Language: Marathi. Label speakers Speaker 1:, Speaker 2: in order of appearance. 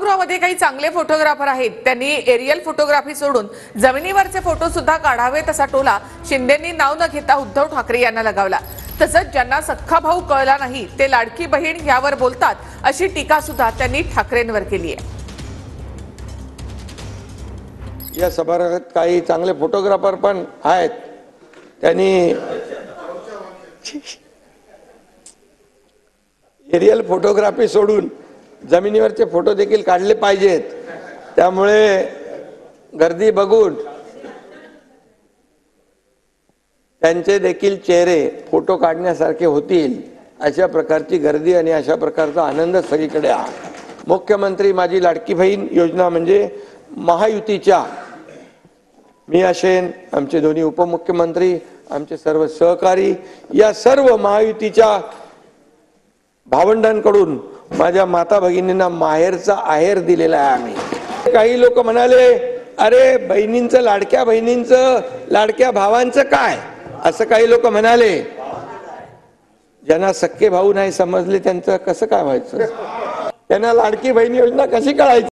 Speaker 1: सभागृहामध्ये काही चांगले फोटोग्राफर आहेत, त्यांनी एरियल फोटोग्राफी सोडून जमिनीवरचे फोटो सुद्धा काढावेत असा टोला शिंदेंनी नाव न घेता उद्धव ठाकरे यांना लगावला। तसंच ज्यांना सख्खा भाऊ कळला नाही ते लाडकी बहीण यावर बोलतात अशी टीका सुद्धा त्यांनी ठाकरेंवर केली आहे।
Speaker 2: या सभागृहात काही चांगले फोटोग्राफर पण आहेत, त्यांनी एरियल फोटोग्राफी सोडून जमिनीवरचे फोटो देखील काढले पाहिजेत। त्यामुळे गर्दी बघून त्यांचे देखील चेहरे फोटो काढण्यासारखे होतील अशा प्रकारची गर्दी आणि अशा प्रकारचा आनंद सगळीकडे आहे। मुख्यमंत्री माझी लाडकी बहीण योजना म्हणजे महायुतीच्या मी असेन, आमचे दोन्ही उपमुख्यमंत्री, आमचे सर्व सहकारी, या सर्व महायुतीच्या भावंडांकडून माझ्या माता भगिनींना माहेरचा आहेर दिलेला आहे आम्ही। काही लोक म्हणाले, अरे बहिणींचं, लाडक्या बहिणींचं, लाडक्या भावांचं काय, असं काही लोक म्हणाले। ज्यांना सख्खे भाऊ नाही समजले त्यांचं कसं काय व्हायचं, त्यांना लाडकी बहीण योजना कशी कळायची।